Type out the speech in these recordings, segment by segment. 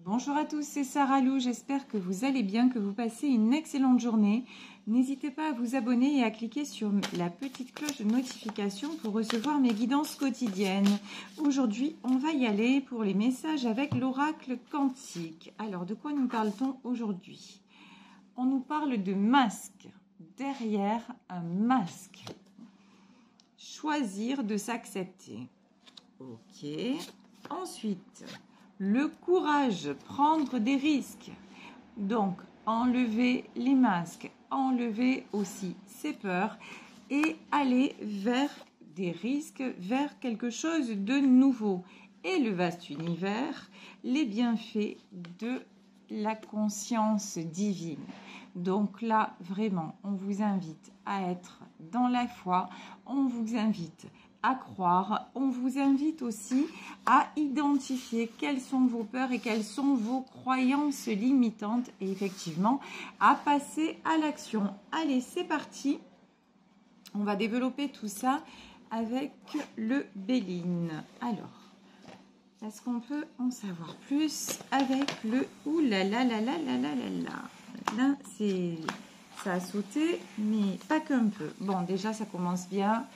Bonjour à tous, c'est Sarah Lou, j'espère que vous allez bien, que vous passez une excellente journée. N'hésitez pas à vous abonner et à cliquer sur la petite cloche de notification pour recevoir mes guidances quotidiennes. Aujourd'hui, on va y aller pour les messages avec l'oracle quantique. Alors, de quoi nous parle-t-on aujourd'hui? On nous parle de masque, derrière un masque. Choisir de s'accepter. Ok. Ensuite, le courage, prendre des risques. Donc, enlever les masques, enlever aussi ses peurs et aller vers des risques, vers quelque chose de nouveau. Et le vaste univers, les bienfaits de la conscience divine. Donc là, vraiment, on vous invite à être dans la foi, on vous invite à croire, on vous invite aussi à identifier quelles sont vos peurs et quelles sont vos croyances limitantes et effectivement à passer à l'action. Allez, c'est parti. On va développer tout ça avec le Béline. Alors, est-ce qu'on peut en savoir plus avec le oulalalalalala? Là, ça a sauté, mais pas qu'un peu. Bon, déjà, ça commence bien.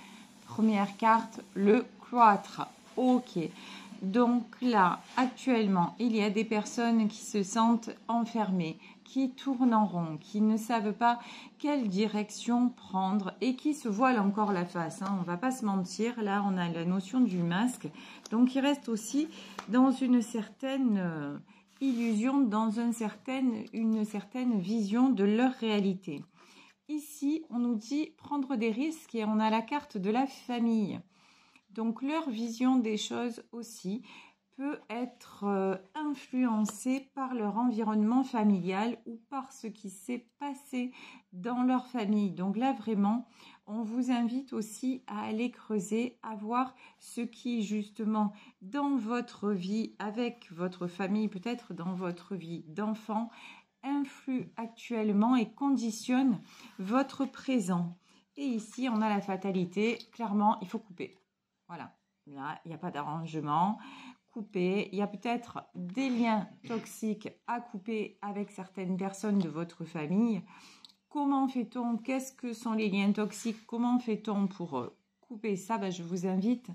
Première carte, le cloître. Ok. Donc là, actuellement, il y a des personnes qui se sentent enfermées, qui tournent en rond, qui ne savent pas quelle direction prendre et qui se voilent encore la face. On ne va pas se mentir. Là, on a la notion du masque. Donc, ils restent aussi dans une certaine illusion, dans une certaine vision de leur réalité. Ici, on nous dit prendre des risques et on a la carte de la famille. Donc, leur vision des choses aussi peut être influencée par leur environnement familial ou par ce qui s'est passé dans leur famille. Donc là, vraiment, on vous invite aussi à aller creuser, à voir ce qui, justement, dans votre vie, avec votre famille, peut-être dans votre vie d'enfant, influe actuellement et conditionne votre présent. Et ici, on a la fatalité. Clairement, il faut couper. Voilà. Là, il n'y a pas d'arrangement. Couper. Il y a peut-être des liens toxiques à couper avec certaines personnes de votre famille. Comment fait-on? Qu'est-ce que sont les liens toxiques? Comment fait-on pour couper ça? Je vous invite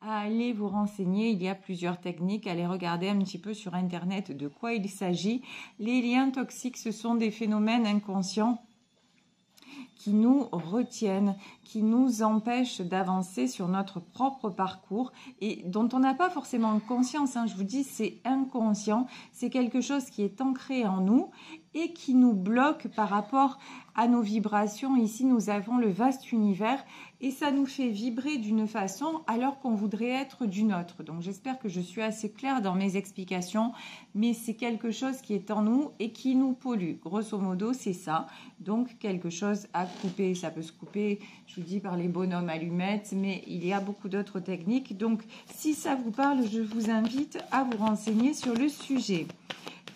à aller vous renseigner. Il y a plusieurs techniques. Allez regarder un petit peu sur Internet de quoi il s'agit. Les liens toxiques, ce sont des phénomènes inconscients qui nous retiennent, qui nous empêchent d'avancer sur notre propre parcours et dont on n'a pas forcément conscience. Je vous dis, c'est inconscient. C'est quelque chose qui est ancré en nous et qui nous bloque par rapport à nos vibrations. Ici, nous avons le vaste univers et ça nous fait vibrer d'une façon alors qu'on voudrait être d'une autre. Donc, j'espère que je suis assez claire dans mes explications, mais c'est quelque chose qui est en nous et qui nous pollue. Grosso modo, c'est ça. Donc, quelque chose à couper. Ça peut se couper, je vous dis, par les bonhommes allumettes, mais il y a beaucoup d'autres techniques. Donc, si ça vous parle, je vous invite à vous renseigner sur le sujet.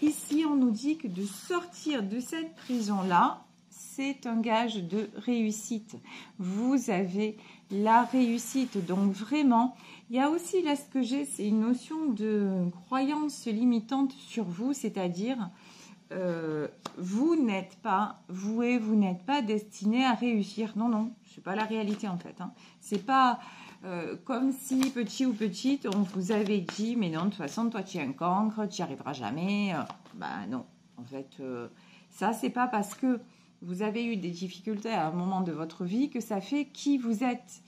Ici, on nous dit que de sortir de cette prison-là, c'est un gage de réussite. Vous avez la réussite. Donc, vraiment, il y a aussi, là, ce que j'ai, c'est une notion de croyance limitante sur vous, c'est-à-dire, vous n'êtes pas voué, vous n'êtes pas destiné à réussir. Non, non, c'est pas la réalité, en fait. C'est pas... comme si, petit ou petite, on vous avait dit, mais non, de toute façon, toi, tu es un cancre, tu n'y arriveras jamais. Non, en fait, ça, c'est pas parce que vous avez eu des difficultés à un moment de votre vie que ça fait qui vous êtes.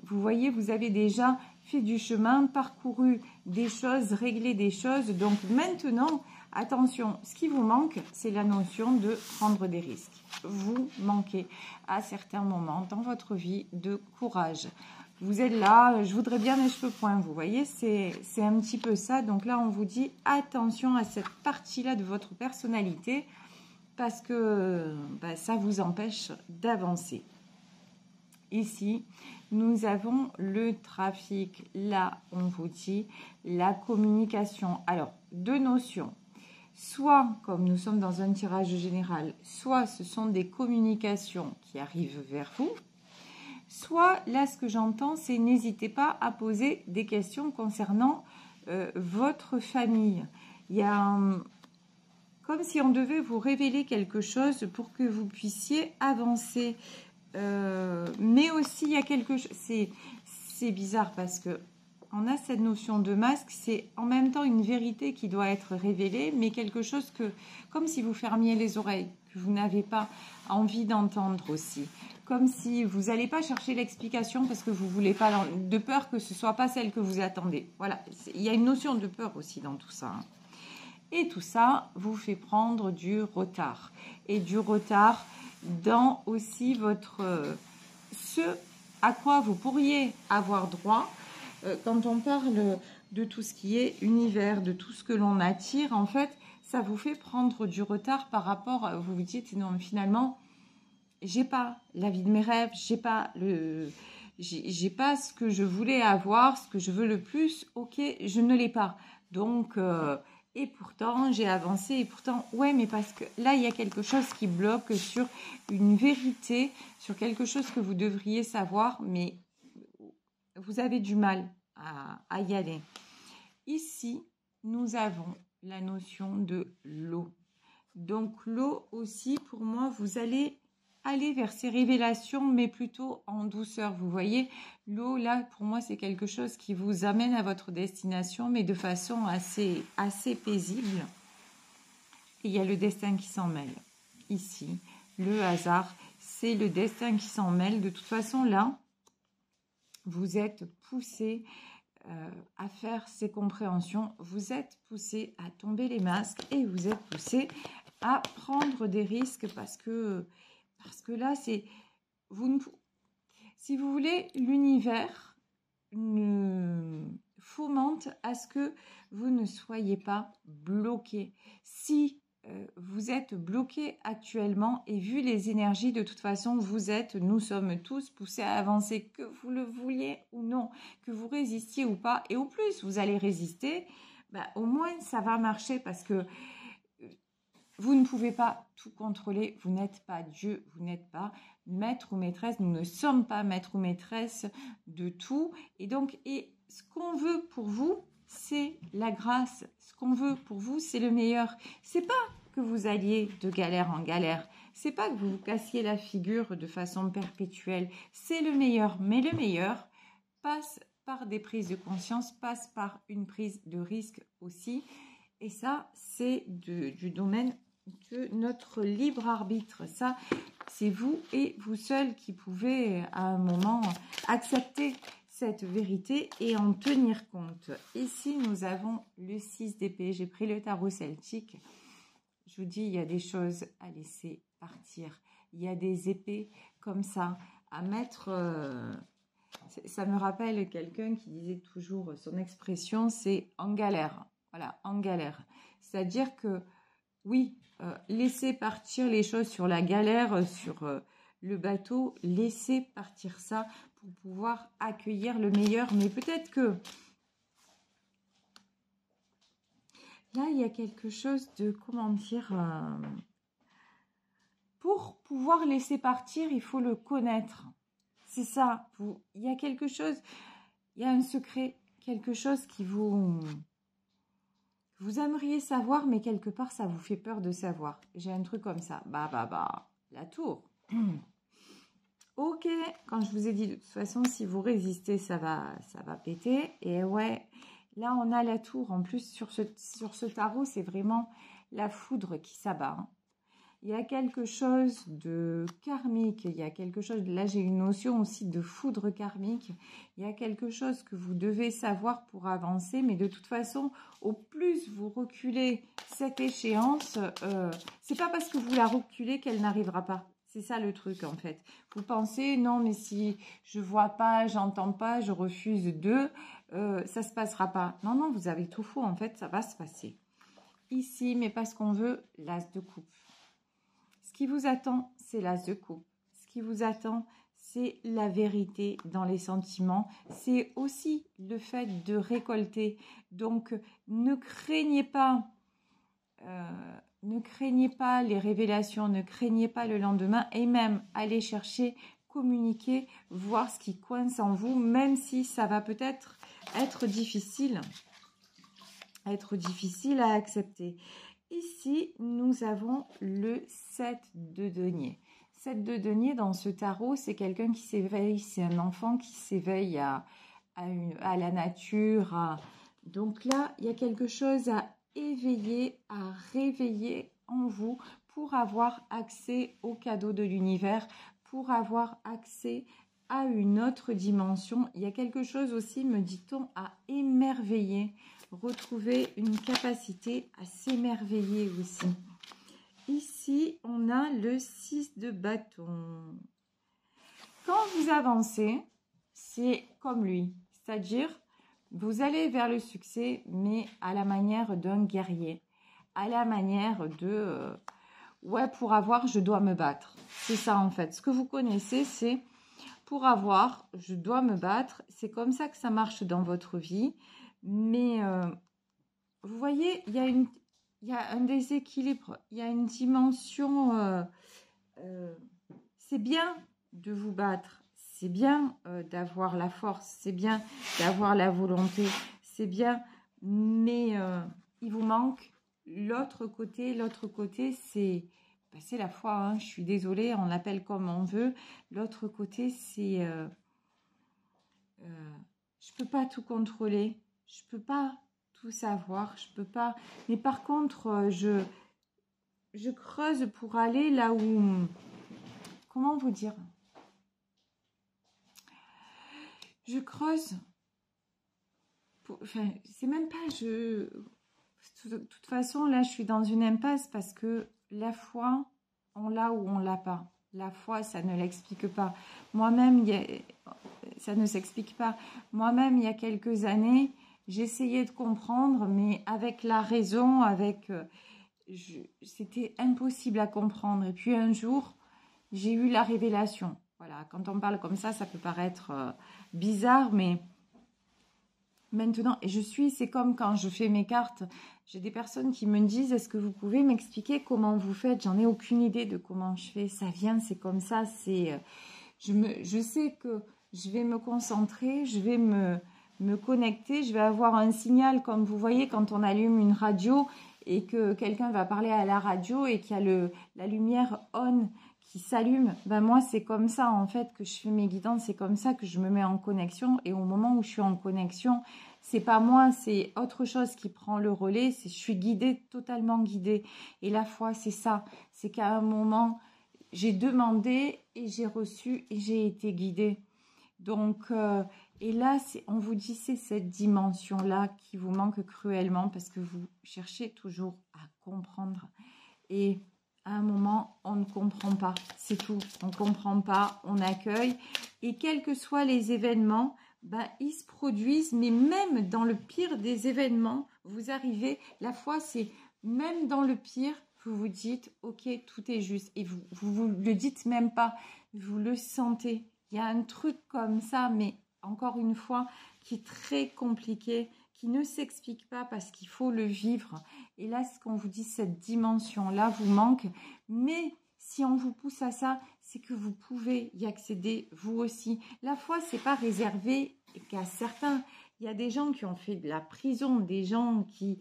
Vous voyez, vous avez déjà fait du chemin, parcouru des choses, réglé des choses. Donc maintenant, attention, ce qui vous manque, c'est la notion de prendre des risques. Vous manquez à certains moments dans votre vie de courage. Vous êtes là, je voudrais bien mes cheveux points, vous voyez, c'est un petit peu ça. Donc là, on vous dit attention à cette partie-là de votre personnalité parce que ça vous empêche d'avancer. Ici, nous avons le trafic. Là, on vous dit la communication. Alors, deux notions. Soit, comme nous sommes dans un tirage général, soit ce sont des communications qui arrivent vers vous, soit, là, ce que j'entends, c'est n'hésitez pas à poser des questions concernant votre famille. Il y a comme si on devait vous révéler quelque chose pour que vous puissiez avancer. Mais aussi, il y a quelque chose... C'est bizarre parce que on a cette notion de masque, c'est en même temps une vérité qui doit être révélée, mais quelque chose que, comme si vous fermiez les oreilles, que vous n'avez pas envie d'entendre aussi. Comme si vous n'allez pas chercher l'explication parce que vous voulez pas, de peur que ce soit pas celle que vous attendez. Voilà, il y a une notion de peur aussi dans tout ça. Et tout ça vous fait prendre du retard. Et du retard dans aussi votre... ce à quoi vous pourriez avoir droit quand on parle de tout ce qui est univers, de tout ce que l'on attire, en fait, ça vous fait prendre du retard par rapport, vous vous dites, non, finalement, j'ai pas la vie de mes rêves, j'ai pas ce que je voulais avoir, ce que je veux le plus, ok, je ne l'ai pas. Donc, et pourtant, j'ai avancé, et pourtant, ouais, mais parce que là, il y a quelque chose qui bloque sur une vérité, sur quelque chose que vous devriez savoir, mais vous avez du mal à y aller. Ici, nous avons la notion de l'eau. Donc, l'eau aussi, pour moi, vous allez aller vers ces révélations, mais plutôt en douceur. Vous voyez, l'eau, là, pour moi, c'est quelque chose qui vous amène à votre destination, mais de façon assez paisible. Et il y a le destin qui s'en mêle. Ici, le hasard, c'est le destin qui s'en mêle. De toute façon, là, vous êtes poussé à faire ces compréhensions, vous êtes poussé à tomber les masques et vous êtes poussé à prendre des risques parce que là, c'est si vous voulez, l'univers fomente à ce que vous ne soyez pas bloqué. Si vous êtes bloqué actuellement et vu les énergies, de toute façon, nous sommes tous poussés à avancer, que vous le vouliez ou non, que vous résistiez ou pas. Et au plus, vous allez résister, au moins, ça va marcher parce que vous ne pouvez pas tout contrôler. Vous n'êtes pas Dieu, vous n'êtes pas maître ou maîtresse. Nous ne sommes pas maître ou maîtresse de tout. Et donc, ce qu'on veut pour vous, c'est la grâce. Ce qu'on veut pour vous, c'est le meilleur. C'est pas que vous alliez de galère en galère. C'est pas que vous vous cassiez la figure de façon perpétuelle. C'est le meilleur. Mais le meilleur passe par des prises de conscience, passe par une prise de risque aussi. Et ça, c'est du domaine de notre libre arbitre. Ça, c'est vous et vous seul qui pouvez à un moment accepter cette vérité et en tenir compte. Ici, nous avons le 6 d'épée. J'ai pris le tarot celtique. Je vous dis, il y a des choses à laisser partir. Il y a des épées comme ça à mettre... ça me rappelle quelqu'un qui disait toujours, son expression, c'est « en galère ». Voilà, en galère. C'est-à-dire que, oui, laissez partir les choses sur la galère, sur le bateau, laissez partir ça pour pouvoir accueillir le meilleur. Mais peut-être que là, il y a quelque chose de, comment dire, pour pouvoir laisser partir, il faut le connaître. C'est ça, il y a quelque chose, il y a un secret, quelque chose qui vous aimeriez savoir, mais quelque part, ça vous fait peur de savoir. J'ai un truc comme ça. La tour. Ok, quand je vous ai dit, de toute façon, si vous résistez, ça va péter. Et ouais, là, on a la tour. En plus, sur ce tarot, c'est vraiment la foudre qui s'abat. Hein. Il y a quelque chose de karmique, il y a quelque chose, là j'ai une notion aussi de foudre karmique, il y a quelque chose que vous devez savoir pour avancer, mais de toute façon, au plus vous reculez cette échéance, c'est pas parce que vous la reculez qu'elle n'arrivera pas. C'est ça le truc en fait. Vous pensez, non mais si je vois pas, j'entends pas, je refuse de, ça se passera pas. Non, non, vous avez tout faux en fait, ça va se passer. Ici, mais parce qu'on veut, l'as de coupe. Ce qui vous attend, c'est l'as de coupe. Ce qui vous attend, c'est la vérité dans les sentiments. C'est aussi le fait de récolter. Donc, ne craignez pas les révélations, ne craignez pas le lendemain et même allez chercher, communiquer, voir ce qui coince en vous, même si ça va peut-être être difficile. être difficile à accepter. Ici, nous avons le 7 de denier. 7 de denier dans ce tarot, c'est quelqu'un qui s'éveille, c'est un enfant qui s'éveille à la nature. Donc là, il y a quelque chose à éveiller, à réveiller en vous pour avoir accès aux cadeaux de l'univers, pour avoir accès à une autre dimension. Il y a quelque chose aussi, me dit-on, à émerveiller, retrouver une capacité à s'émerveiller aussi. Ici, on a le 6 de bâton. Quand vous avancez, c'est comme lui, c'est-à-dire vous allez vers le succès, mais à la manière d'un guerrier, à la manière de ouais, pour avoir, je dois me battre. C'est ça en fait. Ce que vous connaissez, c'est pour avoir, je dois me battre. C'est comme ça que ça marche dans votre vie. Mais vous voyez, il y a un déséquilibre, il y a une dimension. C'est bien de vous battre, c'est bien d'avoir la force, c'est bien d'avoir la volonté, c'est bien, mais il vous manque l'autre côté. L'autre côté, c'est la foi, hein. Je suis désolée, on l'appelle comme on veut. L'autre côté, c'est je peux pas tout contrôler, je peux pas tout savoir, je peux pas. Mais par contre, je creuse pour aller là où, comment vous dire, je creuse. Enfin, c'est même pas je. De toute façon, là, je suis dans une impasse parce que la foi, on l'a ou on l'a pas. La foi, ça ne l'explique pas. Moi-même, ça ne s'explique pas. Moi-même, il y a quelques années, j'essayais de comprendre, mais avec la raison, c'était impossible à comprendre. Et puis un jour, j'ai eu la révélation. Voilà, quand on parle comme ça peut paraître bizarre, mais maintenant, c'est comme quand je fais mes cartes, j'ai des personnes qui me disent, est-ce que vous pouvez m'expliquer comment vous faites? J'en ai aucune idée de comment je fais, ça vient, c'est comme ça, je sais que je vais me concentrer, je vais me connecter, je vais avoir un signal, comme vous voyez quand on allume une radio et que quelqu'un va parler à la radio et qu'il y a la lumière on qui s'allume, ben moi c'est comme ça en fait que je fais mes guidances, c'est comme ça que je me mets en connexion, et au moment où je suis en connexion, c'est pas moi, c'est autre chose qui prend le relais, je suis guidée, totalement guidée. Et la foi, c'est ça, c'est qu'à un moment, j'ai demandé et j'ai reçu et j'ai été guidée. Donc, et là, on vous dit, c'est cette dimension-là qui vous manque cruellement parce que vous cherchez toujours à comprendre. Et à un moment, on ne comprend pas, c'est tout. On ne comprend pas, on accueille. Et quels que soient les événements, ben, ils se produisent, mais même dans le pire des événements, vous arrivez, la foi, c'est même dans le pire, vous vous dites, ok, tout est juste. Et vous le dites même pas, vous le sentez. Il y a un truc comme ça, mais encore une fois, qui est très compliqué, qui ne s'explique pas parce qu'il faut le vivre. Et là, ce qu'on vous dit, cette dimension-là vous manque. Mais si on vous pousse à ça, c'est que vous pouvez y accéder vous aussi. La foi, c'est pas réservé qu'à certains. Il y a des gens qui ont fait de la prison, des gens qui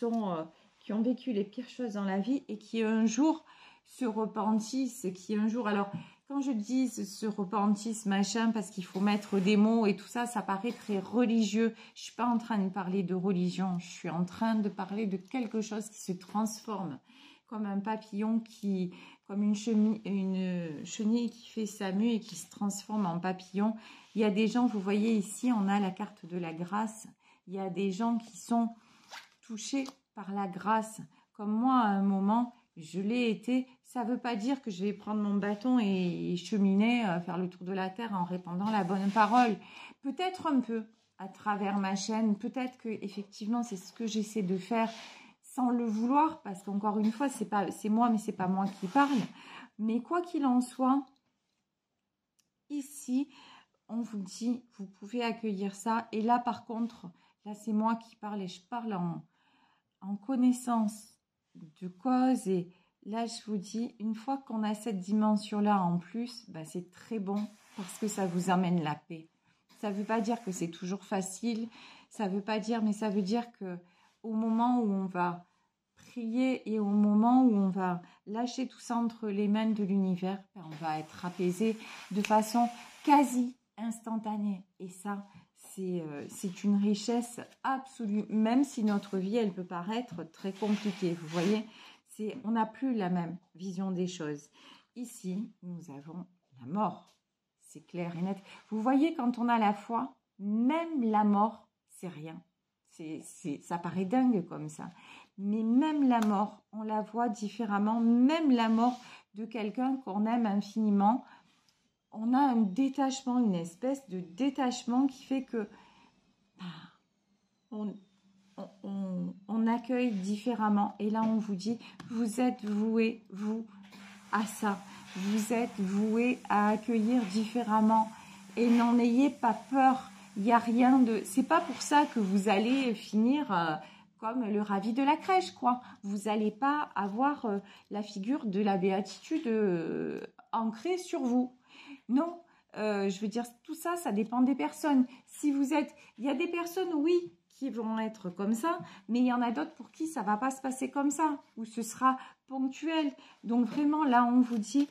ont vécu les pires choses dans la vie et qui un jour se repentissent, qui un jour... Alors, quand je dis se repentissent, machin, parce qu'il faut mettre des mots et tout ça, ça paraît très religieux. Je suis pas en train de parler de religion, je suis en train de parler de quelque chose qui se transforme, comme un papillon comme une chenille qui fait sa mue et qui se transforme en papillon. Il y a des gens, vous voyez ici, on a la carte de la grâce. Il y a des gens qui sont touchés par la grâce. Comme moi, à un moment, je l'ai été. Ça ne veut pas dire que je vais prendre mon bâton et cheminer, faire le tour de la terre en répandant la bonne parole. Peut-être un peu à travers ma chaîne. Peut-être que effectivement, c'est ce que j'essaie de faire sans le vouloir, parce qu'encore une fois, c'est moi, mais c'est pas moi qui parle. Mais quoi qu'il en soit, ici, on vous dit, vous pouvez accueillir ça. Et là, par contre, là, c'est moi qui parle et je parle en connaissance de cause. Et là, je vous dis, une fois qu'on a cette dimension-là en plus, ben, c'est très bon parce que ça vous amène la paix. Ça ne veut pas dire que c'est toujours facile. Ça veut pas dire, mais ça veut dire que au moment où on va prier et au moment où on va lâcher tout ça entre les mains de l'univers, on va être apaisé de façon quasi instantanée. Et ça, c'est une richesse absolue, même si notre vie, elle peut paraître très compliquée. Vous voyez, on n'a plus la même vision des choses. Ici, nous avons la mort. C'est clair et net. Vous voyez, quand on a la foi, même la mort, c'est rien. Ça paraît dingue comme ça. Mais même la mort, on la voit différemment. Même la mort de quelqu'un qu'on aime infiniment, on a un détachement, une espèce de détachement qui fait que on accueille différemment. Et là, on vous dit, vous êtes voués, vous, à ça. Vous êtes voués à accueillir différemment. Et n'en ayez pas peur. Il n'y a rien de... C'est pas pour ça que vous allez finir comme le ravi de la crèche, quoi. Vous n'allez pas avoir la figure de la béatitude ancrée sur vous. Non, je veux dire, tout ça, ça dépend des personnes. Si vous êtes... Il y a des personnes, oui, qui vont être comme ça, mais il y en a d'autres pour qui ça ne va pas se passer comme ça, ou ce sera ponctuel. Donc vraiment, là, on vous dit,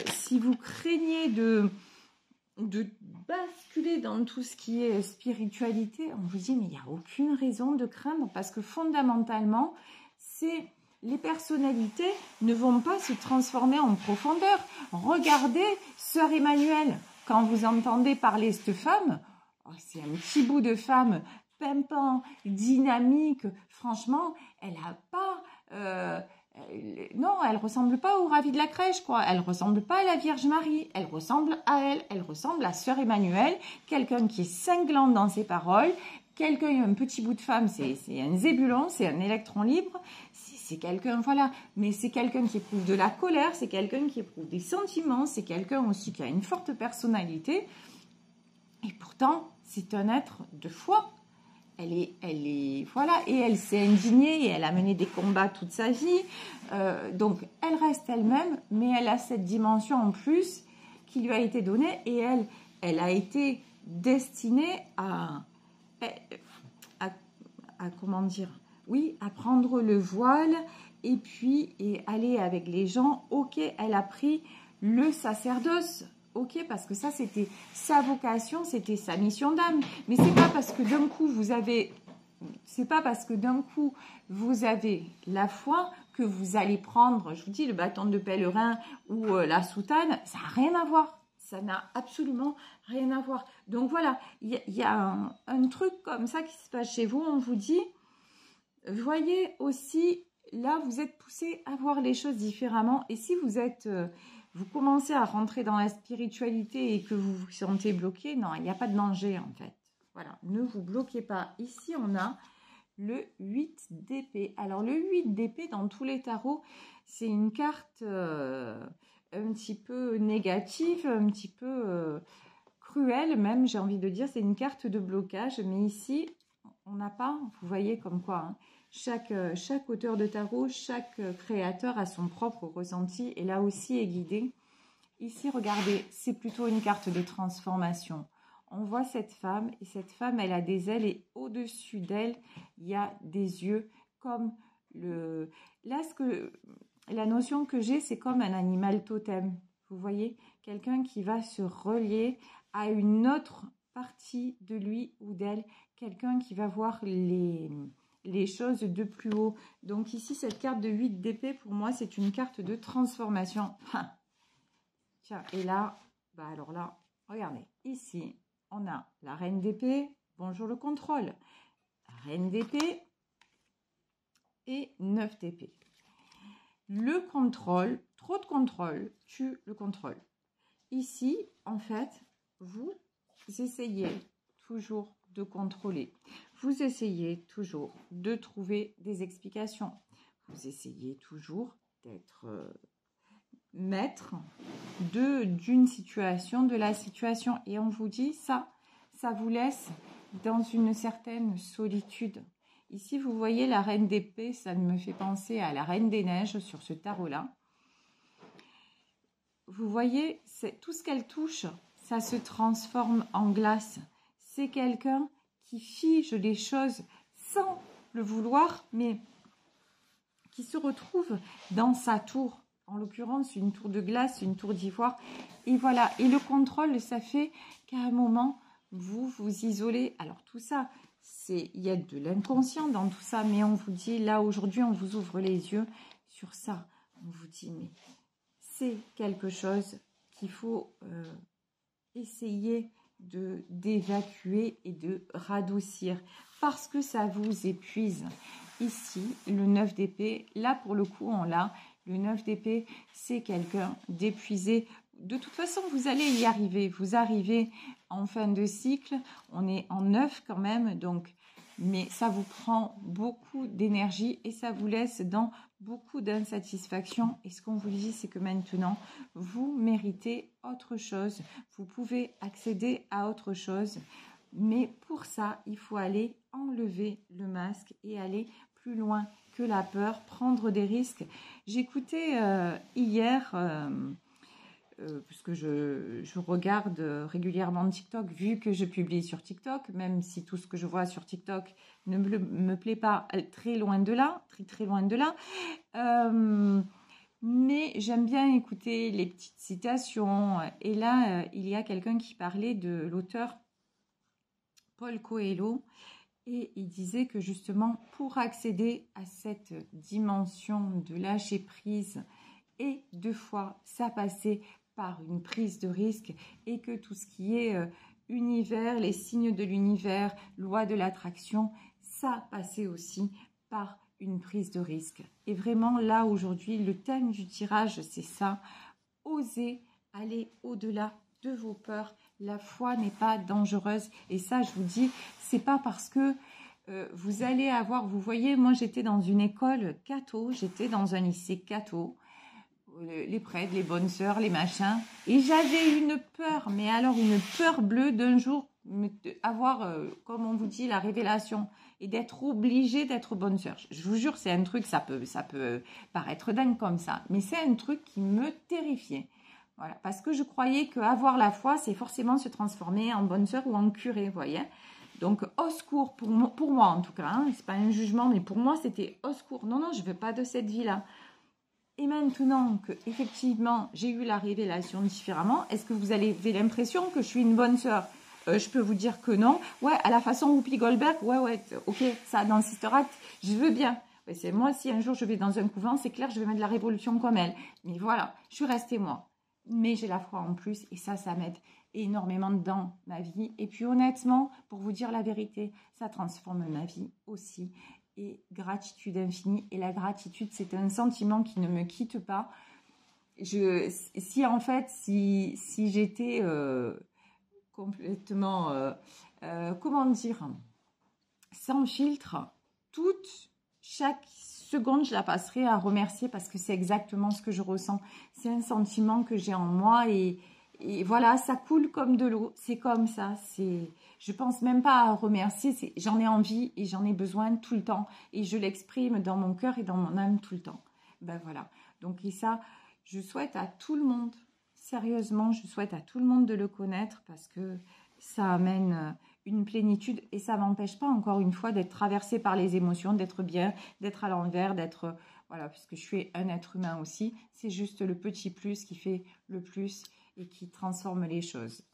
si vous craignez de basculer dans tout ce qui est spiritualité, on vous dit, mais il n'y a aucune raison de craindre, parce que fondamentalement, les personnalités ne vont pas se transformer en profondeur. Regardez Sœur Emmanuelle, quand vous entendez parler cette femme, c'est un petit bout de femme pimpant, dynamique, franchement, elle n'a pas... non, elle ressemble pas au ravi de la crèche, quoi. Elle ressemble pas à la Vierge Marie. Elle ressemble à elle ressemble à Sœur Emmanuelle, quelqu'un qui est cinglant dans ses paroles, quelqu'un, un petit bout de femme, c'est un zébulon, c'est un électron libre, c'est quelqu'un, voilà, mais c'est quelqu'un qui éprouve de la colère, c'est quelqu'un qui éprouve des sentiments, c'est quelqu'un aussi qui a une forte personnalité, et pourtant, c'est un être de foi. Elle est, voilà, et elle s'est indignée et elle a mené des combats toute sa vie. Donc, elle reste elle-même, mais elle a cette dimension en plus qui lui a été donnée et elle a été destinée à comment dire, oui, à prendre le voile et puis aller avec les gens. Ok, elle a pris le sacerdoce. Ok, parce que ça, c'était sa vocation, c'était sa mission d'âme. Mais c'est pas parce que d'un coup, vous avez la foi que vous allez prendre, je vous dis, le bâton de pèlerin ou la soutane. Ça n'a rien à voir. Ça n'a absolument rien à voir. Donc voilà, il y a un truc comme ça qui se passe chez vous. On vous dit, voyez aussi, là, vous êtes poussé à voir les choses différemment. Et si vous commencez à rentrer dans la spiritualité et que vous vous sentez bloqué, non, il n'y a pas de danger en fait. Voilà, ne vous bloquez pas. Ici, on a le 8 d'épée. Alors, le 8 d'épée, dans tous les tarots, c'est une carte un petit peu négative, un petit peu cruelle même, j'ai envie de dire. C'est une carte de blocage, mais ici, on n'a pas, vous voyez comme quoi, hein, chaque auteur de tarot, chaque créateur a son propre ressenti et là aussi est guidé. Ici, regardez, c'est plutôt une carte de transformation. On voit cette femme et cette femme, elle a des ailes et au-dessus d'elle, il y a des yeux comme le... Là, la notion que j'ai, c'est comme un animal totem. Vous voyez, quelqu'un qui va se relier à une autre partie de lui ou d'elle, quelqu'un qui va voir les choses de plus haut. Donc ici, cette carte de 8 d'épée, pour moi, c'est une carte de transformation. Tiens, et là, alors là, regardez, ici, on a la reine d'épée, bonjour le contrôle, reine d'épée et 9 d'épée. Le contrôle, trop de contrôle, tue le contrôle. Ici, en fait, vous essayez toujours de contrôler. Vous essayez toujours de trouver des explications. Vous essayez toujours d'être maître d'une situation, de la situation. Et on vous dit, ça vous laisse dans une certaine solitude. Ici, vous voyez la reine d'épée, ça me fait penser à la reine des neiges sur ce tarot-là. Vous voyez, tout ce qu'elle touche, ça se transforme en glace. C'est quelqu'un qui fige les choses sans le vouloir, mais qui se retrouve dans sa tour. En l'occurrence, une tour de glace, une tour d'ivoire. Et voilà. Et le contrôle, ça fait qu'à un moment, vous vous isolez. Alors tout ça, il y a de l'inconscient dans tout ça, mais on vous dit, là aujourd'hui, on vous ouvre les yeux sur ça. On vous dit, mais c'est quelque chose qu'il faut essayer d'évacuer et de radoucir parce que ça vous épuise. Ici, le 9 d'épée, là pour le coup, on l'a. Le 9 d'épée, c'est quelqu'un d'épuisé. De toute façon, vous allez y arriver. Vous arrivez en fin de cycle. On est en 9 quand même, donc, mais ça vous prend beaucoup d'énergie et ça vous laisse dans beaucoup d'insatisfaction. Et ce qu'on vous dit, c'est que maintenant, vous méritez autre chose. Vous pouvez accéder à autre chose. Mais pour ça, il faut aller enlever le masque et aller plus loin que la peur, prendre des risques. J'écoutais hier, puisque je regarde régulièrement TikTok, vu que je publie sur TikTok, même si tout ce que je vois sur TikTok ne me plaît pas, très loin de là, très loin de là. Mais j'aime bien écouter les petites citations. Et là, il y a quelqu'un qui parlait de l'auteur Paul Coelho. Et il disait que justement, pour accéder à cette dimension de lâcher prise, et deux fois, ça passait par une prise de risque, et que tout ce qui est univers, les signes de l'univers, loi de l'attraction, ça passait aussi par une prise de risque. Et vraiment, là, aujourd'hui, le thème du tirage, c'est ça. Osez aller au-delà de vos peurs. La foi n'est pas dangereuse. Et ça, je vous dis, c'est pas parce que vous allez avoir... Vous voyez, moi, j'étais dans une école catho, j'étais dans un lycée catho, les prêtres, les bonnes sœurs, les machins. Et j'avais une peur, mais alors une peur bleue d'un jour, avoir, comme on vous dit, la révélation et d'être obligée d'être bonne sœur. Je vous jure, c'est un truc, ça peut paraître dingue comme ça, mais c'est un truc qui me terrifiait. Voilà, parce que je croyais qu'avoir la foi, c'est forcément se transformer en bonne sœur ou en curé, vous voyez. Donc, au secours, pour moi en tout cas, hein, c'est pas un jugement, mais pour moi, c'était au secours. Non, non, je veux pas de cette vie-là. Et maintenant que effectivement j'ai eu la révélation différemment, est-ce que vous avez l'impression que je suis une bonne sœur? Je peux vous dire que non. Ouais, à la façon Whoopi Goldberg, ouais, ok, ça dans Sister Act, je veux bien. Ouais, c'est moi, si un jour je vais dans un couvent, c'est clair, je vais mettre de la révolution comme elle. Mais voilà, je suis restée moi. Mais j'ai la foi en plus et ça m'aide énormément dans ma vie. Et puis honnêtement, pour vous dire la vérité, ça transforme ma vie aussi. Et gratitude infinie. Et la gratitude, c'est un sentiment qui ne me quitte pas. Si j'étais complètement, comment dire, sans filtre, chaque seconde, je la passerai à remercier parce que c'est exactement ce que je ressens. C'est un sentiment que j'ai en moi et voilà, ça coule comme de l'eau. C'est comme ça. Je pense même pas à remercier. J'en ai envie et j'en ai besoin tout le temps. Et je l'exprime dans mon cœur et dans mon âme tout le temps. Ben voilà. Donc et ça, je souhaite à tout le monde, sérieusement, je souhaite à tout le monde de le connaître parce que ça amène une plénitude et ça m'empêche pas, encore une fois, d'être traversée par les émotions, d'être bien, d'être à l'envers, d'être... Voilà, puisque je suis un être humain aussi. C'est juste le petit plus qui fait le plus et qui transforme les choses.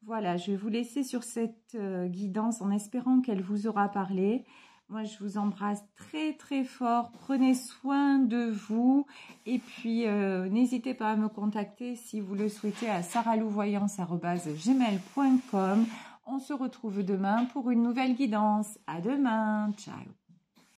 Voilà, je vais vous laisser sur cette guidance en espérant qu'elle vous aura parlé. Moi, je vous embrasse très très fort. Prenez soin de vous. Et puis, n'hésitez pas à me contacter si vous le souhaitez à saralouvoyance@gmail.com. On se retrouve demain pour une nouvelle guidance. À demain. Ciao.